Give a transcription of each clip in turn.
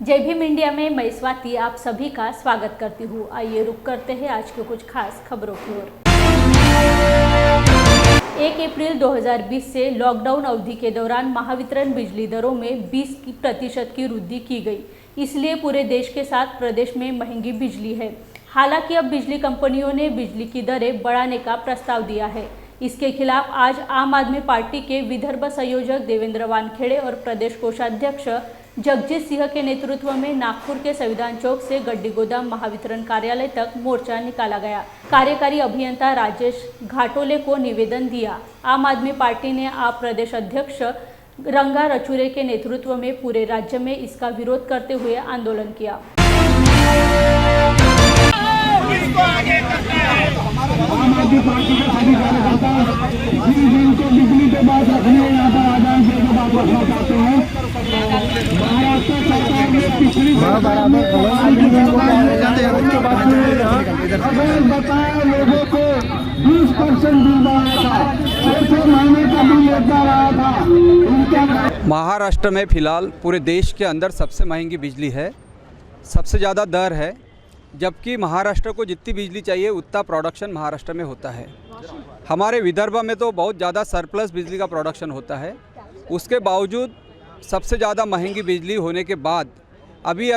जय Bhim India में मैं स्वाति आप सभी का स्वागत करती हूँ। आइए रुक करते हैं आज के कुछ खास खबरों की ओर। 1 अप्रैल 2020 से लॉकडाउन अवधि के दौरान महावितरण बिजली दरों में 20% की वृद्धि की गई। इसलिए पूरे देश के साथ प्रदेश में महंगी बिजली है। हालांकि अब बिजली कंपनियों ने बिजली की दरें बढ़ाने का प्रस्ताव दिया है। इसके खिलाफ आज आम आदमी पार्टी के विदर्भ संयोजक देवेंद्र वानखेड़े और प्रदेश कोषाध्यक्ष जगजीत सिंह के नेतृत्व में नागपुर के संविधान चौक से गड्डी गोदाम महावितरण कार्यालय तक मोर्चा निकाला गया। कार्यकारी अभियंता राजेश घाटोले को निवेदन दिया। आम आदमी पार्टी ने आप प्रदेश अध्यक्ष रंगा रचूरे के नेतृत्व में पूरे राज्य में इसका विरोध करते हुए आंदोलन किया। बिजली के बाद रखने आदान की बात रखना चाहते हैं। महाराष्ट्र सरकार ने पिछली बताया लोगों को 20% बिल बढ़ाया था, 6 महीने का बिल लेता रहा था। महाराष्ट्र में फिलहाल पूरे देश के अंदर सबसे महंगी बिजली है, सबसे ज़्यादा दर है। जबकि महाराष्ट्र को जितनी बिजली चाहिए उतना प्रोडक्शन महाराष्ट्र में होता है। हमारे विदर्भ में तो बहुत ज़्यादा सरप्लस बिजली का प्रोडक्शन होता है। उसके बावजूद सबसे ज़्यादा महंगी बिजली होने के बाद अभी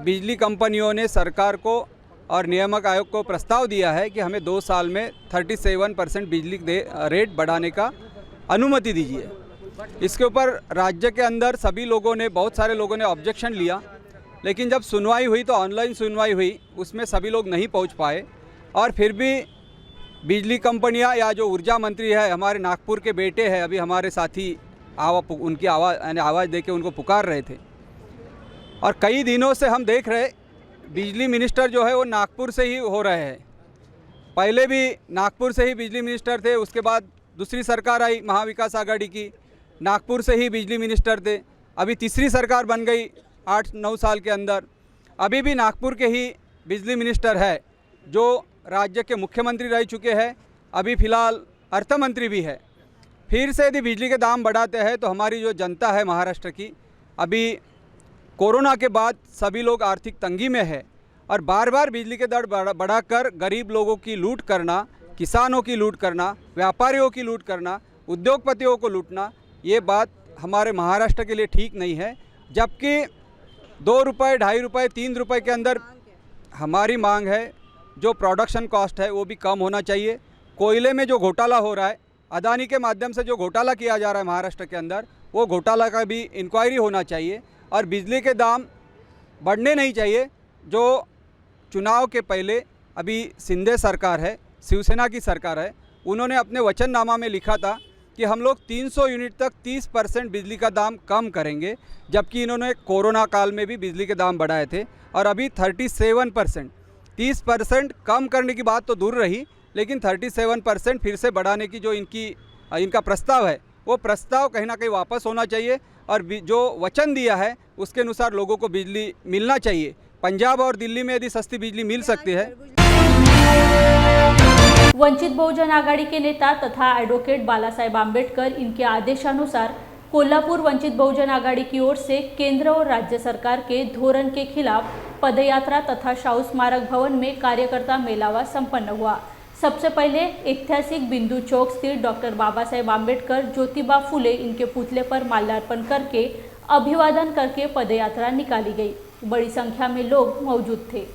बिजली कंपनियों ने सरकार को और नियामक आयोग को प्रस्ताव दिया है कि हमें 2 साल में 37% बिजली रेट बढ़ाने का अनुमति दीजिए। इसके ऊपर राज्य के अंदर बहुत सारे लोगों ने ऑब्जेक्शन लिया, लेकिन जब सुनवाई हुई तो ऑनलाइन सुनवाई हुई, उसमें सभी लोग नहीं पहुंच पाए। और फिर भी बिजली कंपनियां या जो ऊर्जा मंत्री है हमारे नागपुर के बेटे हैं, अभी हमारे साथी उनकी आवाज़ देके उनको पुकार रहे थे। और कई दिनों से हम देख रहे बिजली मिनिस्टर जो है वो नागपुर से ही हो रहे हैं। पहले भी नागपुर से ही बिजली मिनिस्टर थे, उसके बाद दूसरी सरकार आई महाविकास आघाड़ी की, नागपुर से ही बिजली मिनिस्टर थे। अभी तीसरी सरकार बन गई 8-9 साल के अंदर, अभी भी नागपुर के ही बिजली मिनिस्टर है जो राज्य के मुख्यमंत्री रह चुके हैं, अभी फ़िलहाल अर्थ मंत्री भी है। फिर से यदि बिजली के दाम बढ़ाते हैं तो हमारी जो जनता है महाराष्ट्र की, अभी कोरोना के बाद सभी लोग आर्थिक तंगी में है और बार बार बिजली के दर बढ़ाकर गरीब लोगों की लूट करना, किसानों की लूट करना, व्यापारियों की लूट करना, उद्योगपतियों को लूटना, ये बात हमारे महाराष्ट्र के लिए ठीक नहीं है। जबकि 2 रुपये, 2.5 रुपये, 3 रुपये के अंदर हमारी मांग है जो प्रोडक्शन कॉस्ट है वो भी कम होना चाहिए। कोयले में जो घोटाला हो रहा है, अदानी के माध्यम से जो घोटाला किया जा रहा है महाराष्ट्र के अंदर, वो घोटाला का भी इंक्वायरी होना चाहिए। और बिजली के दाम बढ़ने नहीं चाहिए। जो चुनाव के पहले अभी शिंदे सरकार है, शिवसेना की सरकार है, उन्होंने अपने वचननामा में लिखा था कि हम लोग 300 यूनिट तक 30% बिजली का दाम कम करेंगे। जबकि इन्होंने कोरोना काल में भी बिजली के दाम बढ़ाए थे और अभी 37%, 30% कम करने की बात तो दूर रही, लेकिन 37% फिर से बढ़ाने की जो इनका प्रस्ताव है, वो प्रस्ताव कहीं ना कहीं वापस होना चाहिए और जो वचन दिया है उसके अनुसार लोगों को बिजली मिलना चाहिए। पंजाब और दिल्ली में यदि सस्ती बिजली मिल सकती है। वंचित बहुजन आघाड़ी के नेता तथा एडवोकेट बालासाहेब आंबेडकर इनके आदेशानुसार कोल्हापुर वंचित बहुजन आघाड़ी की ओर से केंद्र और राज्य सरकार के धोरण के खिलाफ पदयात्रा तथा शाहू स्मारक भवन में कार्यकर्ता मेलावा संपन्न हुआ। सबसे पहले ऐतिहासिक बिंदु चौक स्थित डॉक्टर बाबा साहेब आंबेडकर, ज्योतिबा फुले इनके पुतले पर माल्यार्पण करके अभिवादन करके पदयात्रा निकाली गई। बड़ी संख्या में लोग मौजूद थे।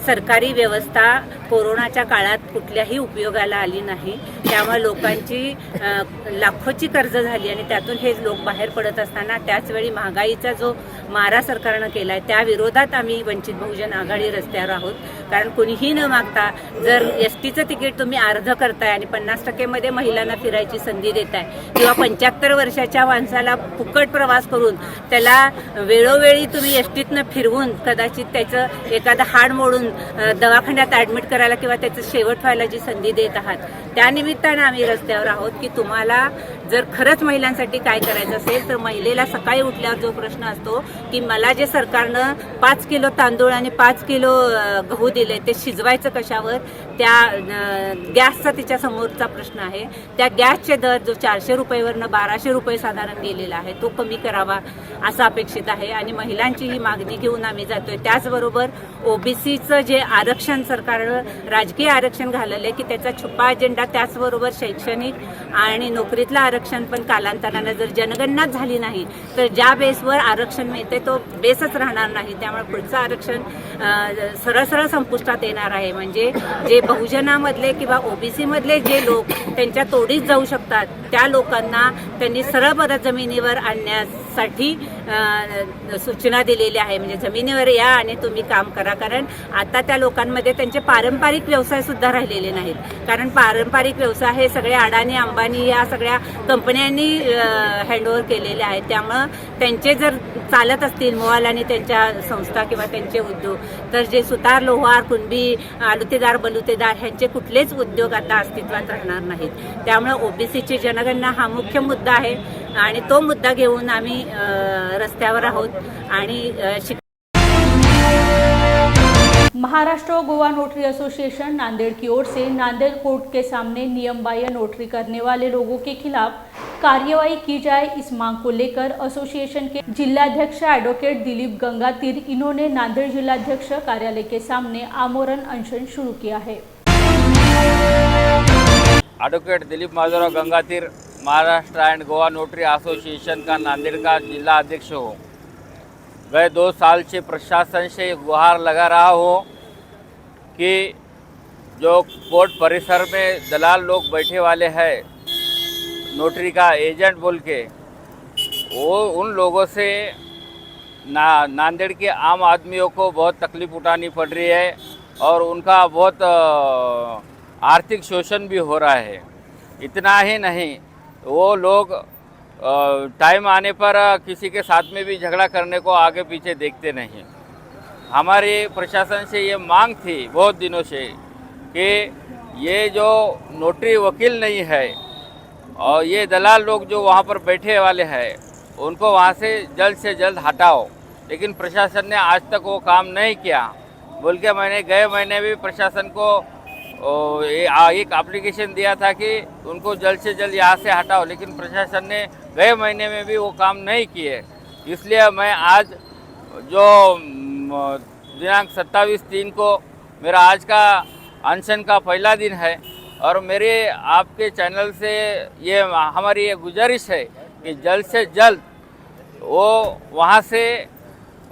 सरकारी व्यवस्था कोरोनाच्या काळात कुठल्याही उपयोगाला आली नाही, त्यामुळे लोकांची लाखोची कर्ज झाली आणि त्यातून हे लोक बाहेर पडत असताना त्याचवेळी महागाईचा जो मारा सरकारनं केलाय त्या विरोधात आम्ही वंचित बहुजन आघाडी रस्त्यावर आहोत। कारण कोणीही न मागता जर एसटीचं तिकीट तुम्ही अर्ध करताय आणि 50% मध्ये महिलांना फिरायची संधी देताय किंवा 75 वर्षाच्या माणसाला फुकट प्रवास करून त्याला वेळोवेळी तुम्ही एसटीतनं फिरवून कदाचित त्याचं एखादं हाड मोडून दवाखान्यात ऍडमिट करायला किंवा त्याचं शेवट व्हायला जी संधी देत आहात, त्यानिमित्तानं आम्ही रस्त्यावर आहोत की तुम्हाला जर खरंच महिलांसाठी काय करायचं असेल तर महिलेला सकाळी उठल्यावर जो प्रश्न असतो की मला जे सरकारनं 5 किलो तांदूळ आणि 5 किलो गहू दिले ते शिजवायचं कशावर, त्या गॅसचा तिच्या समोरचा प्रश्न आहे. त्या गॅसचे दर जो 400 रुपयेवरनं 1200 रुपये साधारण गेलेला आहे तो कमी करावा असं अपेक्षित आहे आणि महिलांची ही मागणी घेऊन आम्ही जातोय. त्याचबरोबर ओबीसीचं जे आरक्षण सरकारनं राजकीय आरक्षण घाललं आहे की त्याचा छुपा अजेंडा, त्याचबरोबर शैक्षणिक आणि नोकरीतलं आरक्षण पण कालांतरानं जर जनगणनाच झाली नाही तर ज्या बेसवर आरक्षण मिळते तो बेसच राहणार नाही. त्यामुळे पुढचं आरक्षण सरळ सरळ संपुष्टात येणार आहे. म्हणजे जे बहुजनामधले किंवा ओबीसी मधले जे लोक त्यांच्या तोडीत जाऊ शकतात त्या लोकांना त्यांनी सरळ परत जमिनीवर आणण्यासाठी सूचना दिलेली आहे. म्हणजे जमिनीवर या आणि तुम्ही काम करा, कारण आता त्या लोकांमध्ये त्यांचे पारंपरिक व्यवसाय सुद्धा राहिलेले नाहीत. कारण पारंपरिक व्यवसाय हे सगळे अडाणी अंबानी या सगळ्या कंपन्यांनी हँडओव्हर केलेले आहेत. त्यामुळं त्यांचे जर चालत असतील मोहाल आणि त्यांच्या संस्था किंवा त्यांचे उद्योग, तर जे सुतार, लोहार, कुणबी, आलुतेदार, बलुतेदार ह्यांचे कुठलेच उद्योग आता अस्तित्वात राहणार नाहीत. त्यामुळे ओबीसीची जनगणना हा मुख्य मुद्दा आहे आणि तो मुद्दा घेऊन आम्ही रस्त्यावर आहोत. आणि महाराष्ट्र गोवा नोटरी एसोसिएशन नांदेड़ की ओर से नांदेड़ कोर्ट के सामने नियम बाह्य नोटरी करने वाले लोगों के खिलाफ कार्रवाई की जाए, इस मांग को लेकर एसोसिएशन के जिलाध्यक्ष एडवोकेट दिलीप गंगातीर इन्होंने नांदेड़ जिलाध्यक्ष कार्यालय के सामने आमोरण अनशन शुरू किया है। Advocate Dilip Madhavrao Gangatir, Maharashtra and Goa notary association का नांदेड़ का जिला अध्यक्ष हूँ। गए 2 साल से प्रशासन से गुहार लगा रहा हूँ कि जो कोर्ट परिसर में दलाल लोग बैठे वाले हैं, नोटरी का एजेंट बोल के, वो उन लोगों से नांदेड़ के आम आदमियों को बहुत तकलीफ़ उठानी पड़ रही है और उनका बहुत आर्थिक शोषण भी हो रहा है। इतना ही नहीं, वो लोग टाइम आने पर किसी के साथ में भी झगड़ा करने को आगे पीछे देखते नहीं। हमारी प्रशासन से ये मांग थी बहुत दिनों से कि ये जो नोटरी वकील नहीं है और ये दलाल लोग जो वहाँ पर बैठे वाले हैं उनको वहाँ से जल्द हटाओ, लेकिन प्रशासन ने आज तक वो काम नहीं किया। बोल के मैंने गए महीने भी प्रशासन को एक एप्लीकेशन दिया था कि उनको जल्द से जल्द यहाँ से हटाओ, लेकिन प्रशासन ने गए महीने में भी वो काम नहीं किए। इसलिए मैं आज जो दिनांक 27/3 को मेरा आज का अनशन का पहला दिन है और मेरे आपके चैनल से ये हमारी ये गुजारिश है कि जल्द से जल्द वो वहाँ से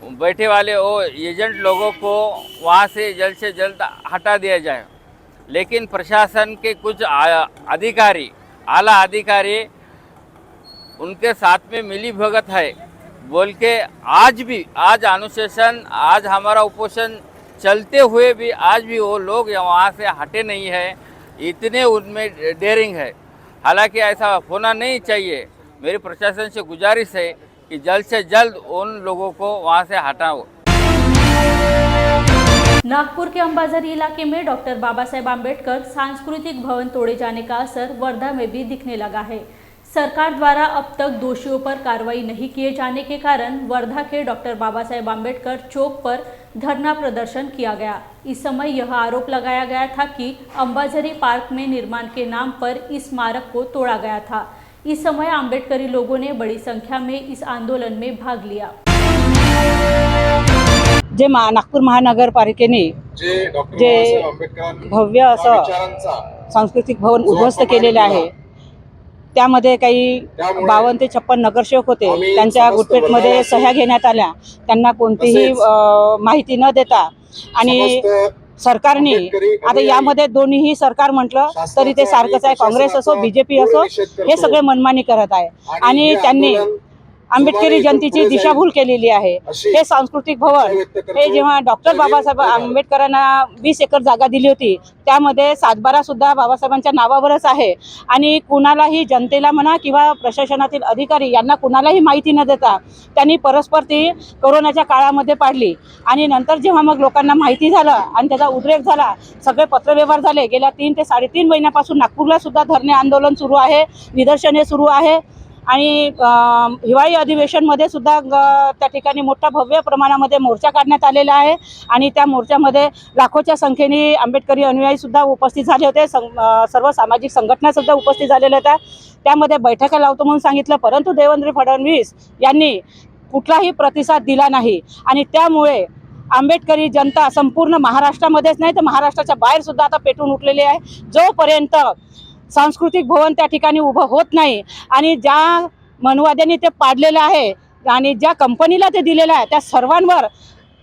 बैठे वाले वो एजेंट लोगों को वहाँ से जल्द हटा दिया जाए। लेकिन प्रशासन के कुछ अधिकारी, आला अधिकारी उनके साथ में मिली भगत है बोल के आज अनुशासन, आज हमारा उपोषण चलते हुए भी आज भी वो लोग वहाँ से हटे नहीं है। इतने उनमें डेयरिंग है। हालांकि ऐसा होना नहीं चाहिए। मेरी प्रशासन से गुजारिश है कि जल्द से जल्द उन लोगों को वहाँ से हटाओ। नागपुर के अंबाझरी इलाके में डॉक्टर बाबा साहेब आम्बेडकर सांस्कृतिक भवन तोड़े जाने का असर वर्धा में भी दिखने लगा है। सरकार द्वारा अब तक दोषियों पर कार्रवाई नहीं किए जाने के कारण वर्धा के डॉक्टर बाबा साहेब आम्बेडकर चौक पर धरना प्रदर्शन किया गया। इस समय यह आरोप लगाया गया था कि अंबाझरी पार्क में निर्माण के नाम पर इस स्मारक को तोड़ा गया था। इस समय आम्बेडकरी लोगों ने बड़ी संख्या में इस आंदोलन में भाग लिया। जे नागपूर महानगरपालिकेने जे भव्य असं सांस्कृतिक भवन उद्ध्वस्त केलेले आहे, त्यामध्ये काही 52 ते 56 नगरसेवक होते। त्यांच्या गुटपेटमध्ये सह्या घेण्यात आल्या, त्यांना कोणतीही माहिती न देता आणि सरकारने आता यामध्ये दोन्हीही सरकार म्हटलं तरी ते सारखंच आहे, काँग्रेस असो बीजेपी असो, हे सगळे मनमानी करत आहे आणि त्यांनी आंबेडकरी जनतेची दिशाभूल केलेली आहे। हे सांस्कृतिक भवन हे जेव्हा डॉक्टर बाबासाहेब आंबेडकरांना 20 एकर जागा दिली होती, त्यामध्ये 7/12 सुद्धा बाबासाहेबांच्या नावावरच आहे आणि कुणालाही जनतेला म्हणा किंवा प्रशासनातील अधिकारी यांना कुणालाही माहिती न देता त्यांनी परस्पर ती कोरोनाच्या काळामध्ये पाडली आणि नंतर जेव्हा मग लोकांना माहिती झालं आणि त्याचा उद्रेक झाला, सगळे पत्रव्यवहार झाले। गेल्या 3 ते 3.5 महिन्यापासून नागपूरला सुद्धा धरणे आंदोलन सुरू आहे, निदर्शने सुरू आहे आणि हिवाळी अधिवेशनमध्ये सुद्धा त्या ठिकाणी मोठ्या भव्य प्रमाणामध्ये मोर्चा काढण्यात आलेला आहे आणि त्या मोर्चामध्ये लाखोच्या संख्येने आंबेडकरी अनुयायी सुद्धा उपस्थित झाले होते. सर्व सामाजिक संघटना सुद्धा उपस्थित झालेल्या होत्या. त्यामध्ये बैठका लावतो म्हणून सांगितलं, परंतु देवेंद्र फडणवीस यांनी कुठलाही प्रतिसाद दिला नाही आणि त्यामुळे आंबेडकरी जनता संपूर्ण महाराष्ट्रामध्येच नाही तर महाराष्ट्राच्या बाहेर सुद्धा आता पेटून उठलेली आहे. जोपर्यंत सांस्कृतिक भवन त्या ठिकाणी उभं होत नाही आणि ज्या मनुवाद्यांनी ते पाडलेलं आहे आणि ज्या कंपनीला ते दिलेलं आहे त्या सर्वांवर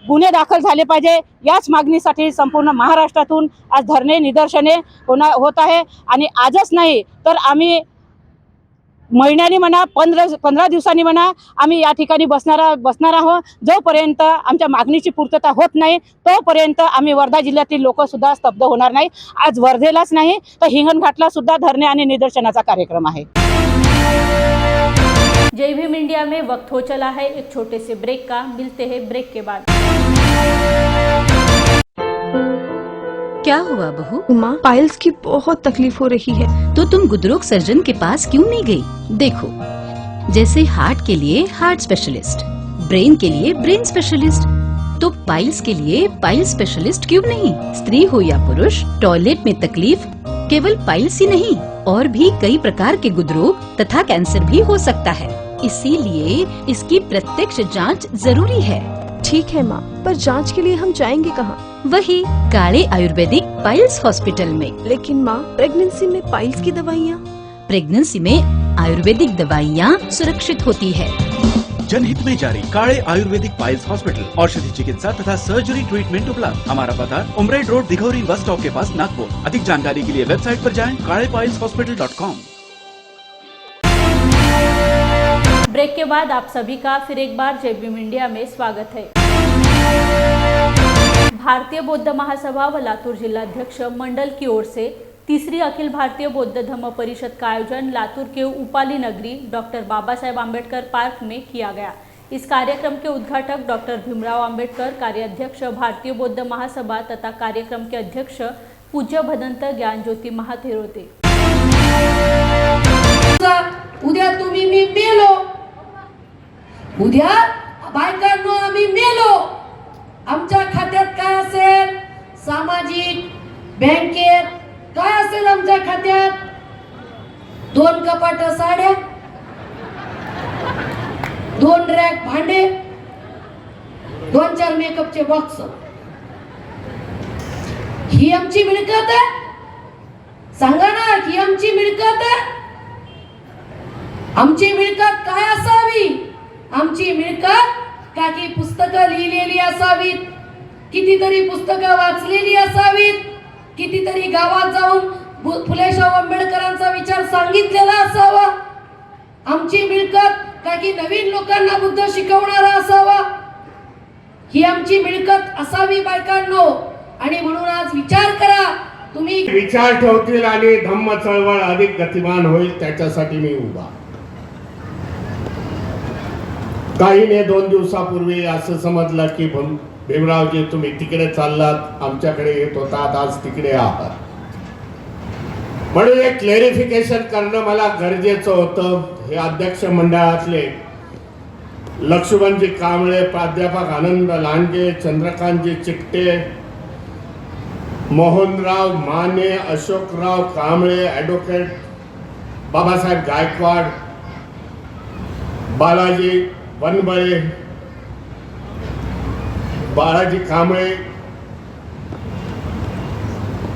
गुन्हे दाखल झाले पाहिजे, याच मागणीसाठी संपूर्ण महाराष्ट्रातून आज धरणे निदर्शने होत आहे. आणि आजच नाही तर आम्ही महिन्यांनी म्हणा 15 दिवसांनी म्हणा आम्ही या ठिकाणी बसणार आहोत. जोपर्यंत आमच्या मागणीची पूर्तता होत नाही तोपर्यंत आम्ही वर्धा जिल्ह्यातील लोक सुद्धा स्तब्ध होणार नाही. आज वर्धेलाच नाही तर हिंगणघाटला सुद्धा धरणे आणि निदर्शनाचा कार्यक्रम आहे. जय भीम इंडिया में वक्त हो चला है एक छोटे से ब्रेक का, मिलते हैं ब्रेक के बाद। क्या हुआ बहू? माँ, पाइल्स की बहुत तकलीफ हो रही है। तो तुम गुदरोग सर्जन के पास क्यों नहीं गई? देखो, जैसे हार्ट के लिए हार्ट स्पेशलिस्ट, ब्रेन के लिए ब्रेन स्पेशलिस्ट, तो पाइल्स के लिए पाइल्स स्पेशलिस्ट क्यों नहीं? स्त्री हो या पुरुष, टॉयलेट में तकलीफ केवल पाइल्स ही नहीं और भी कई प्रकार के गुदरोग तथा कैंसर भी हो सकता है। इसीलिए इसकी प्रत्यक्ष जांच जरूरी है। ठीक है माँ, पर जांच के लिए हम जाएंगे कहाँ? वही काले आयुर्वेदिक पाइल्स हॉस्पिटल में। लेकिन माँ, प्रेगनेंसी में पाइल्स की दवाइयाँ? प्रेगनेंसी में आयुर्वेदिक दवाइयाँ सुरक्षित होती है। जनहित में जारी काले आयुर्वेदिक पाइल्स हॉस्पिटल, औषधि चिकित्सा तथा सर्जरी ट्रीटमेंट उपलब्ध। हमारा पता उमरेड रोड, दिघौरी बस स्टॉप के पास, नागपुर। अधिक जानकारी के लिए वेबसाइट पर जाएं kalepailshospital.com। ब्रेक के बाद आप सभी का फिर एक बार जय भीम इंडिया में स्वागत है। भारतीय बौद्ध महासभा व लातूर जिलाध्यक्ष मंडल की ओर से तीसरी अखिल भारतीय बौद्ध धम्म परिषद का आयोजन लातूर के उपाली नगरी डॉक्टर बाबा साहेब आम्बेडकर पार्क में किया गया। इस कार्यक्रम के उद्घाटक डॉक्टर भीमराव आम्बेडकर, कार्याध्यक्ष भारतीय बौद्ध महासभा तथा कार्यक्रम के अध्यक्ष पूज्य भदंत ज्ञानज्योती महाथेर होते। उद्या तुम्ही मी मेलो, उद्या बायकांनो आम्ही मेलो, आमच्या खात्यात काय असेल, सामाजिक बँकेत काय असेल आमच्या खात्यात? 2 कपाट साड्या, 2 रॅक भांडे, 2-4 मेकअपचे बॉक्स, ही आमची मिळकत आहे? सांगा ना, ही आमची मिळकत आहे? आमची मिळकत काय असावी? आमची मिळकत काही पुस्तकं लिहिलेली असावीत, कितीतरी पुस्तकं वाचलेली असावीत, कितीतरी गावात जाऊन फुले शाहू आंबेडकरांचा विचार सांगितलेला असावा। आमची मिळकत काही नवीन लोकांना बुद्ध शिकवणारा असावा, ही आमची मिळकत असावी बायकांनो। आणि म्हणून आज विचार करा, तुम्ही विचार ठेवतील आणि धम्म चळवळ अधिक गतिमान होईल, त्याच्यासाठी मी उभा। काहीने 2 दिवसापूर्वी असं समजलं की भीमरावजी तुम्ही तिकडे चाललात, आमच्याकडे येत होतात, आज तिकडे आहात, म्हणून एक क्लॅरिफिकेशन करणं मला गरजेचं होतं। हे अध्यक्ष मंडळातले लक्ष्मणजी कांबळे, प्राध्यापक आनंद लांडगे, चंद्रकांतजी चिकटे, मोहनराव माने, अशोकराव कांबळे, ॲडव्होकेट बाबासाहेब गायकवाड, बालाजी वनबळे, बाळाजी कांबळे,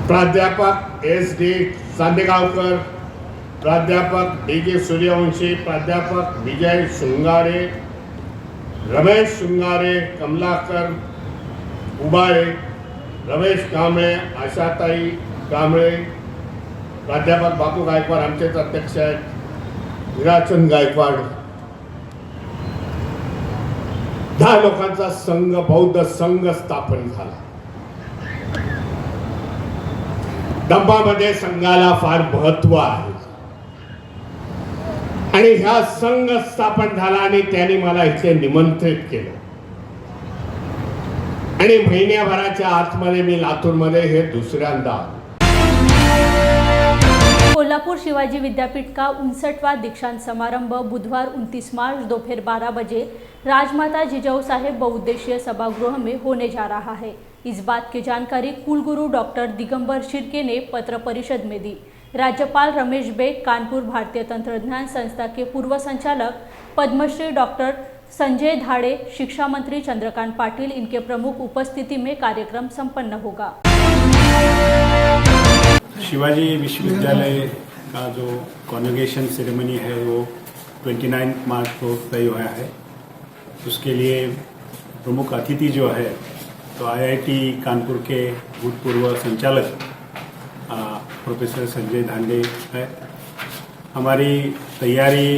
प्राध्यापक SD चांदेगावकर, प्राध्यापक DG सूर्यवंशी, प्राध्यापक विजय शृंगारे, रमेश शृंगारे, कमलाकर उबाळे, रमेश कांबळे, आशाताई कांबळे, प्राध्यापक बापू गायकवाड आमचेच अध्यक्ष आहेत, विराचंद गायकवाड, 10 लोकांचा संघ, बौद्ध संघ स्थापन झाला। धम्मामध्ये संघाला फार महत्व आहे आणि ह्या संघ स्थापन झाला आणि त्यांनी मला इथे निमंत्रित केलं आणि महिन्याभराच्या आतमध्ये मी लातूरमध्ये हे दुसऱ्यांदा। कोल्हापूर शिवाजी विद्यापीठ का 59वां दीक्षांत समारंभ बुधवार 29 मार्च दोपहर 12 बजे राजमाता जिजाऊ साहेब बहुउद्देशीय सभागृह में होने जा रहा है। इस बात की जानकारी कुलगुरु डॉक्टर दिगंबर शिर्के ने पत्र परिषद में दी। राज्यपाल रमेश बेग, कानपुर भारतीय तंत्रज्ञान संस्था के पूर्व संचालक पद्मश्री डॉक्टर संजय धाड़े, शिक्षा मंत्री चंद्रकांत पाटिल इनके प्रमुख उपस्थिति में कार्यक्रम संपन्न होगा। शिवाजी विश्वविद्यालय का जो कॉन्वोकेशन सेरेमनी है वो 29 मार्च को तय हुआ है। उसके लिए प्रमुख अतिथि जो है तो IIT कानपुर के भूतपूर्व संचालक प्रोफेसर संजय धांडे है। हमारी तैयारी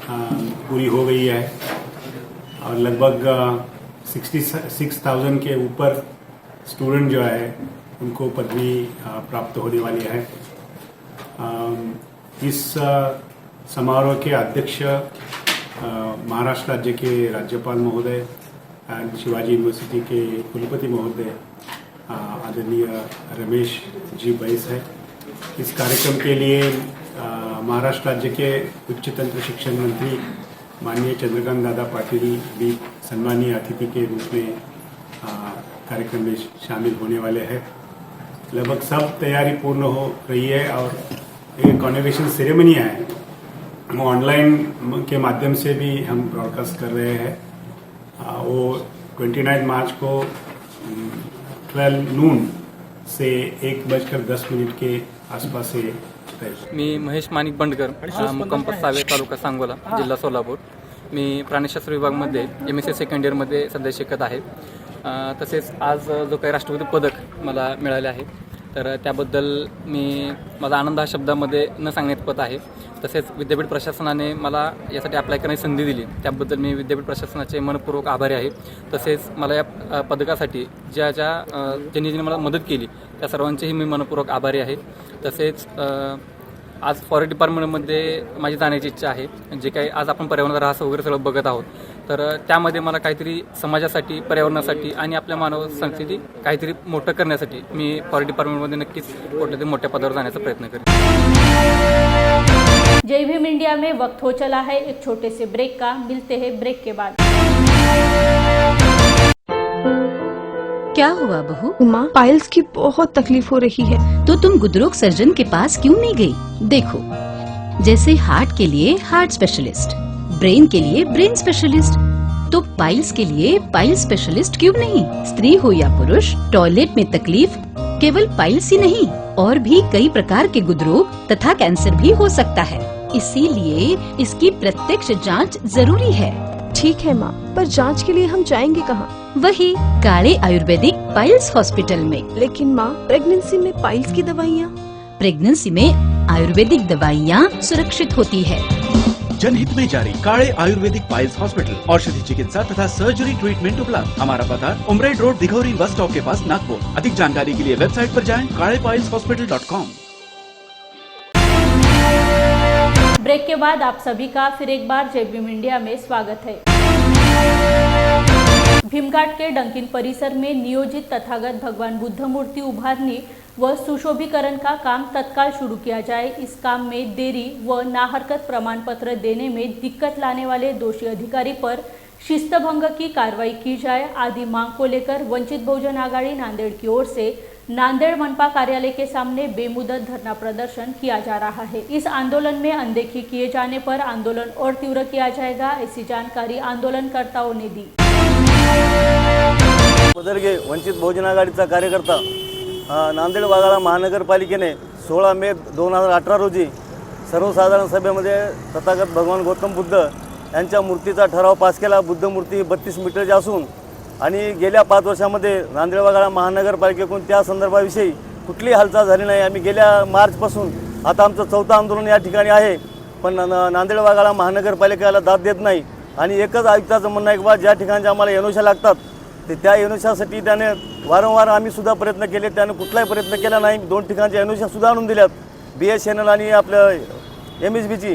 पूरी हो गई है और लगभग 66,000 के ऊपर स्टूडेंट जो है उनको पदवी प्राप्त होने वाली है। इस समारोह के अध्यक्ष महाराष्ट्र राज्य के राज्यपाल महोदय एंड शिवाजी यूनिवर्सिटी के कुलपति महोदय आदरणीय रमेश जी बैस है। इस कार्यक्रम के लिए महाराष्ट्र राज्य के उच्च तंत्र शिक्षण मंत्री माननीय चंद्रकांत दादा पाटिल भी सम्मानीय अतिथि के रूप में कार्यक्रम में शामिल होने वाले हैं। लगभग सब तैयारी पूर्ण हो रही है और ये कॉन्वोकेशन सेरेमनी है वो ऑनलाइन के माध्यम से भी हम ब्रॉडकास्ट कर रहे हैं। वो 29 मार्च को 12 नून से 1:10 के आसपास से मी महेश माणिक बंडकर, मुक्काम सावे, तालुका सांगोला, जिल्हा सोलापूर। मी प्राणीशास्त्र विभागामध्ये MSc सेकंड इयरमध्ये सध्या शिकत आहे। तसेच आज जो काही राष्ट्रपती पदक मला मिळाले आहे तर त्याबद्दल मी माझा आनंद हा शब्दामध्ये न सांगण्यात आहे। तसेच विद्यापीठ प्रशासनाने मला यासाठी अप्लाय करण्याची संधी दिली त्याबद्दल मी विद्यापीठ प्रशासनाचे मनपूर्वक आभारी आहे। तसेच मला या पदकासाठी ज्यांनी मला मदत केली त्या सर्वांचेही मी मनपूर्वक आभारी आहे। तसेच आज फॉरेस्ट डिपार्टमेंटमध्ये माझी जाण्याची इच्छा आहे। जे काही आज आपण पर्यावरण ऱ्हास वगैरे सगळं बघत आहोत तर त्यामध्ये मला काहीतरी समाजासाठी, पर्यावरणासाठी आणि आपल्या मानव संस्कृती काहीतरी मोठं करण्यासाठी मी फॉरेस्ट डिपार्टमेंटमध्ये नक्कीच कुठल्यातरी मोठ्या पदावर जाण्याचा प्रयत्न करेन। जय भीम इंडिया में वक्त हो चला है एक छोटे से ब्रेक का। मिलते हैं ब्रेक के बाद। क्या हुआ बहू? माँ, पाइल्स की बहुत तकलीफ हो रही है। तो तुम गुदरोग सर्जन के पास क्यों नहीं गई? देखो, जैसे हार्ट के लिए हार्ट स्पेशलिस्ट, ब्रेन के लिए ब्रेन स्पेशलिस्ट, तो पाइल्स के लिए पाइल्स स्पेशलिस्ट क्यों नहीं? स्त्री हो या पुरुष, टॉयलेट में तकलीफ केवल पाइल्स ही नहीं और भी कई प्रकार के गुदरोग तथा कैंसर भी हो सकता है। इसीलिए इसकी प्रत्यक्ष जांच जरूरी है। ठीक है माँ, पर जांच के लिए हम जाएंगे कहाँ? वही काले आयुर्वेदिक पाइल्स हॉस्पिटल में। लेकिन माँ, प्रेगनेंसी में पाइल्स की दवाइयाँ? प्रेगनेंसी में आयुर्वेदिक दवाइयाँ सुरक्षित होती है। जनहित में जारी काले आयुर्वेदिक पाइल्स हॉस्पिटल, औषधि चिकित्सा तथा सर्जरी ट्रीटमेंट उपलब्ध। हमारा पता उमरेड रोड, दिघौरी बस स्टॉप के पास, नागपुर। अधिक जानकारी के लिए वेबसाइट पर जाएं kalepailshospital.com। ब्रेक के बाद आप सभी का फिर एक बार जय भीम इंडिया में स्वागत है। भीमघाट के डंकिन परिसर में नियोजित तथागत भगवान बुद्ध मूर्ति उभारने व सुशोभीकरण का काम तत्काल शुरू किया जाए। इस काम में देरी व नाहरकत प्रमाण पत्र देने में दिक्कत लाने वाले दोषी अधिकारी पर शिस्तभंग की कार्रवाई की जाए आदि मांग को लेकर वंचित बहुजन आघाड़ी नांदेड़ की ओर से नांदेड़ मनपा कार्यालय के सामने बेमुदत धरना प्रदर्शन किया जा रहा है। इस आंदोलन में अनदेखी किए जाने पर आंदोलन और तीव्र किया जाएगा, ऐसी जानकारी आंदोलनकर्ताओं ने दी। वंचित बहुजन आघाडीचा कार्यकर्ता नांदेड वाघाळा महानगरपालिकेने 16 मे 2018 रोजी सर्वसाधारण सभेमध्ये तथागत भगवान गौतम बुद्ध यांच्या मूर्तीचा ठराव पास केला। बुद्ध मूर्ती 32 मीटरची असून आणि गेल्या 5 वर्षामध्ये नांदेड वाघाळा महानगरपालिकेकडून त्या संदर्भाविषयी कुठलीही हालचाल झाली नाही। आम्ही गेल्या मार्चपासून आता आमचं 4थं आंदोलन या ठिकाणी आहे, पण नांदेड वाघाळा महानगरपालिकेला दाद देत नाही। आणि एकच आयुक्ताचं म्हणणं आहे की बा ज्या ठिकाणी आम्हाला एनओशा लागतात ते त्या एनओशासाठी त्याने वारंवार आम्ही सुद्धा प्रयत्न केले, त्याने कुठलाही प्रयत्न केला नाही। 2 ठिकाणच्या एनओशा सुद्धा आणून दिल्यात। BSNL आणि आपलं MSBची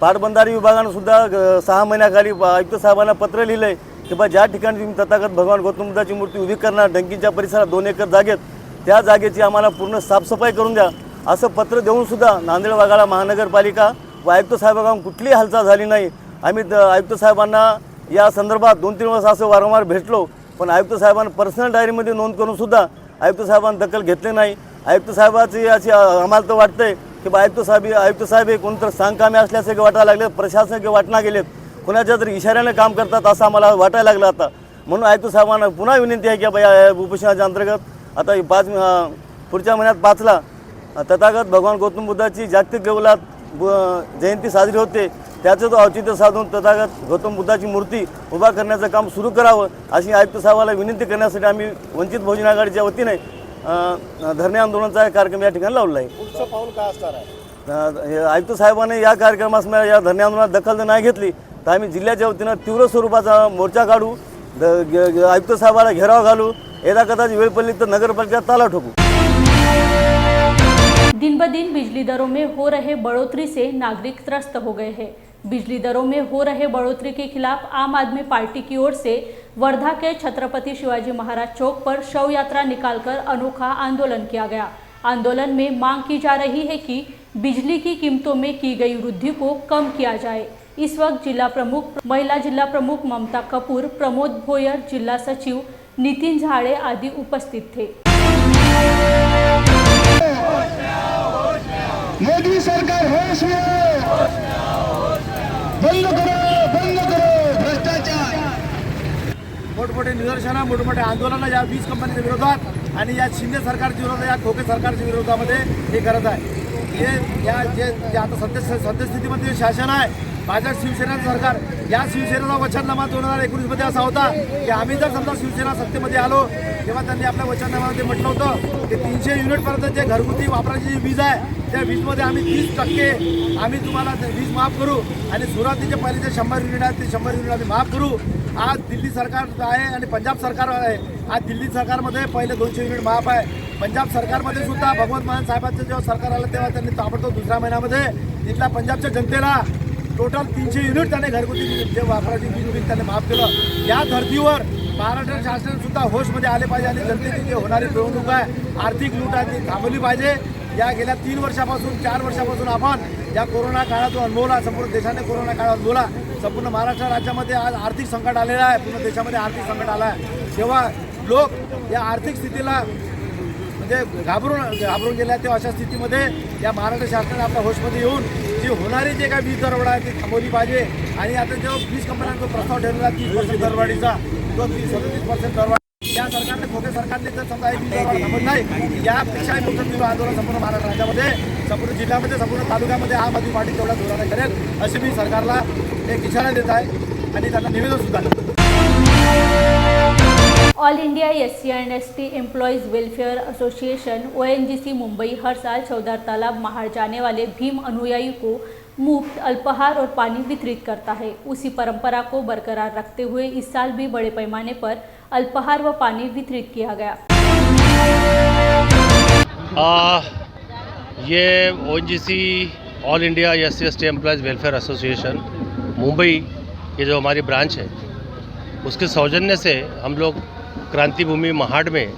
पाटबंधारे विभागानं सुद्धा 6 महिन्याखाली आयुक्त साहेबांना पत्र लिहिलंय की बा ज्या ठिकाणी तुम्ही तथागत भगवान गौतम बुद्धाची मूर्ती उभी करणार डंकीच्या परिसरात 2 एकर जागेत, त्या जागेची आम्हाला पूर्ण साफसफाई करून द्या असं पत्र देऊनसुद्धा नांदेड वाघाळा महानगरपालिका व आयुक्त साहेबांकडून कुठलीही हालचाल झाली नाही. आम्ही आयुक्त साहेबांना या संदर्भात 2-3 वेळेस असं वारंवार भेटलो, पण आयुक्त साहेबांना पर्सनल डायरीमध्ये नोंद करूनसुद्धा आयुक्त साहेबांनी दखल घेतली नाही. आयुक्त साहेबाची अशी आम्हाला तर वाटतंय की आयुक्त साहेब हे कोणतं सांगकामी असल्यासारखे वाटायला लागले, प्रशासनाचे वाटणा गेलेत, कुणाच्या तरी इशाऱ्याने काम करतात असं आम्हाला वाटायला लागलं आता. म्हणून आयुक्त साहेबांना पुन्हा विनंती आहे की या उपोषणाच्या अंतर्गत आता पुढच्या महिन्यात 5ला तथागत भगवान गौतम बुद्धाची जागतिक लेवलात जयंती साजरी होते. त्याचं तो औचित्य साधून तथागत गौतम बुद्धाची मूर्ती उभा करण्याचं काम सुरू करावं अशी आयुक्त साहेबाला विनंती करण्यासाठी आम्ही वंचित बहुजन आघाडीच्या वतीने धरणे आंदोलनाचा कार्यक्रम या ठिकाणी लावला आहे. पुढचं पाऊल काय असणार आहे? आयुक्त साहेबांनी या कार्यक्रमास या धरणे आंदोलनात दखल जर नाही घेतली तर आम्ही जिल्ह्याच्या वतीनं तीव्र स्वरूपाचा मोर्चा काढू, आयुक्त साहेबाला घेराव घालू, यदा कदाचित वेळ पडली तर नगरपालिका ताला ठोकू. दिन ब दिन बिजली दरों में हो रहे बढ़ोतरी से नागरिक त्रस्त हो गए हैं। बिजली दरों में हो रहे बढ़ोतरी के खिलाफ आम आदमी पार्टी की ओर से वर्धा के छत्रपति शिवाजी महाराज चौक पर शव यात्रा निकालकर अनोखा आंदोलन किया गया। आंदोलन में मांग की जा रही है कि बिजली की कीमतों में की गई वृद्धि को कम किया जाए। इस वक्त महिला जिला प्रमुख ममता कपूर, प्रमोद भोयर, जिला सचिव नितिन झाड़े आदि उपस्थित थे। मोदी सरकार होश में, बंद करो भ्रष्टाचार. मोठमोठे निदर्शनं, मोठमोठे आंदोलनं या वीज कंपनीच्या विरोधात आणि या शिंदे सरकारच्या विरोधात, या खोके सरकारच्या विरोधामध्ये हे करत आहे. जे आता सद्यस्थितीमध्ये शासन आहे भाजप शिवसेनेचं सरकार, या शिवसेनेचा वचननामा 2019 मध्ये असा होता की आम्ही जर समजा शिवसेना सत्तेमध्ये आलो तेव्हा त्यांनी आपल्या वचननाम्यामध्ये म्हटलं होतं की 300 युनिटपर्यंत जे घरगुती वापराची जी वीज आहे त्या वीजमध्ये आम्ही 30% आम्ही तुम्हाला वीज माफ करू आणि सुरुवातीचे पहिले जे 100 युनिट आहेत ते 100 युनिट आम्ही माफ करू. आज दिल्ली सरकार आहे आणि पंजाब सरकार आहे. आज दिल्ली सरकारमध्ये पहिले 200 युनिट माफ आहे. पंजाब सरकारमध्ये सुद्धा भगवंत मान साहेबांचं जेव्हा सरकार आलं तेव्हा त्यांनी ताबडतोब दुसऱ्या महिन्यामध्ये तिथल्या पंजाबच्या जनतेला टोटल 300 युनिट त्याने घरगुती जे वापराची वीज त्याने माफ केलं. या धर्तीवर महाराष्ट्र शासन सुद्धा होशमध्ये आले पाहिजे आणि जनतेची जी होणारी पिळवणूक आहे, आर्थिक लूट आहे ती थांबवली पाहिजे. या गेल्या 3 वर्षापासून 4 वर्षापासून आपण या कोरोना काळात अनुभवला, संपूर्ण देशाने कोरोना काळ अनुभवला. संपूर्ण महाराष्ट्र राज्यामध्ये आज आर्थिक संकट आलेलं आहे, पूर्ण देशामध्ये आर्थिक संकट आलं आहे. तेव्हा लोक या आर्थिक स्थितीला म्हणजे घाबरून गेल्या, तेव्हा अशा स्थितीमध्ये या महाराष्ट्र शासनाने आपल्या होशमध्ये येऊन जी होणारी जे काही वीज दरवाढ आहे ती थांबवली पाहिजे. आणि आता जो वीज कंपन्यांचा प्रस्ताव ठरलेला 30% दरवाढीचा, तो 37% दरवाढ या सरकारने खोके सरकारने जर समजा वीज दरवाढ थांबवली नाही, यापेक्षाही मोठं तीव्र आंदोलन संपूर्ण महाराष्ट्र राज्यामध्ये, संपूर्ण जिल्ह्यामध्ये, संपूर्ण तालुक्यामध्ये आम आदमी पार्टी तेवढा जोराने करेल अशी मी सरकारला एक इशारा देत आहे आणि त्यांना निवेदन सुद्धा करतो. All India SC and ST employees welfare association ONGC Mumbai हर साल चौदार तालाब महाड़ जाने वाले भीम अनुयायी को मुफ्त अल्पाहार और पानी वितरित करता है। उसी परंपरा को बरकरार रखते हुए इस साल भी बड़े पैमाने पर अल्पाहार व पानी वितरित किया गया। ये ONGC all India SC ST employees welfare association Mumbai ये जो हमारी ब्रांच है उसके सौजन्य से हम लोग क्रांति भूमि महाड़ में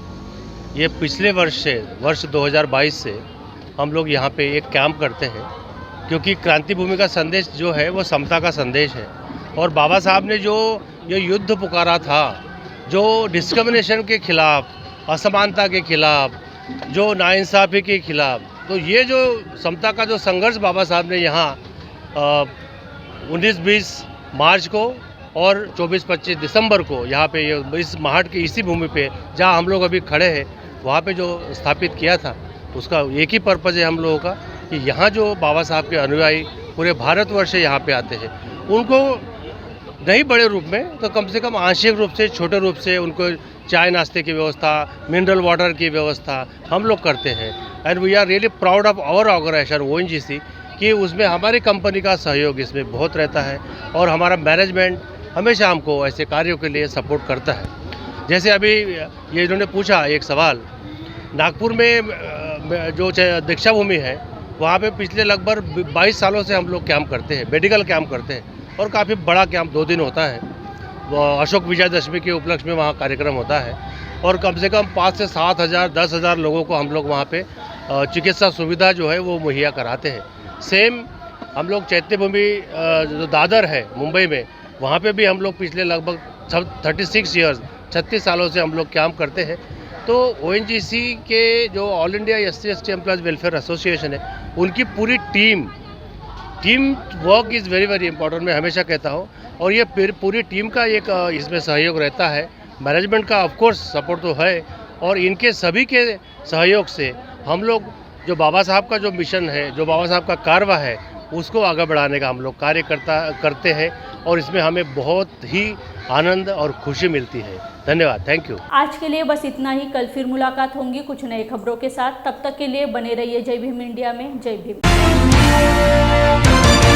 ये पिछले वर्ष 2022 से हम लोग यहाँ पे एक कैंप करते हैं, क्योंकि क्रांति भूमि का संदेश जो है वो समता का संदेश है। और बाबा साहब ने जो ये युद्ध पुकारा था, जो डिस्क्रिमिनेशन के खिलाफ, असमानता के खिलाफ, जो नाइंसाफ़ी के खिलाफ, तो ये जो समता का जो संघर्ष बाबा साहब ने यहाँ 19-20 मार्च को और 24-25 दिसंबर को यहाँ पे इस महाड़ की इसी भूमि पे जहाँ हम लोग अभी खड़े हैं वहाँ पे जो स्थापित किया था, उसका एक ही पर्पज़ है हम लोगों का कि यहाँ जो बाबा साहब के अनुयायी पूरे भारतवर्ष से यहाँ पे आते हैं, उनको नहीं बड़े रूप में तो कम से कम आंशिक रूप से, छोटे रूप से उनको चाय नाश्ते की व्यवस्था, मिनरल वाटर की व्यवस्था हम लोग करते हैं। And we are really proud of our organisation ONGC कि उसमें हमारी कंपनी का सहयोग इसमें बहुत रहता है और हमारा मैनेजमेंट हमेशा हमको ऐसे कार्यों के लिए सपोर्ट करता है। जैसे अभी ये इन्होंने पूछा एक सवाल, नागपुर में जो दीक्षा भूमि है वहाँ पे पिछले लगभग 22 सालों से हम लोग कैंप करते हैं, मेडिकल कैंप करते हैं और काफ़ी बड़ा कैंप 2 दिन होता है। अशोक विजयदशमी के उपलक्ष्य में वहाँ कार्यक्रम होता है और कम से कम 5 से 7 हज़ार 10 हज़ार लोगों को हम लोग वहाँ पे चिकित्सा सुविधा जो है वो मुहैया कराते हैं। सेम हम लोग चैत्यभूमि जो दादर है मुंबई में, वहाँ पे भी हम लोग पिछले लगभग 36 सालों से हम लोग काम करते हैं। तो ONGC के जो all India SC/ST employees welfare association है, उनकी पूरी team work is very very important, मैं हमेशा कहता हूँ। और ये पूरी टीम का एक इसमें सहयोग रहता है। मैनेजमेंट का ऑफ कोर्स सपोर्ट तो है, और इनके सभी के सहयोग से हम लोग जो बाबा साहब का जो मिशन है, जो बाबा साहब का कारवा है, उसको आगे बढ़ाने का हम लोग कार्य करते हैं, और इसमें हमें बहुत ही आनंद और खुशी मिलती है। धन्यवाद, थैंक यू। आज के लिए बस इतना ही। कल फिर मुलाकात होंगी कुछ नए खबरों के साथ। तब तक के लिए बने रहिए जय भीम इंडिया में। जय भीम।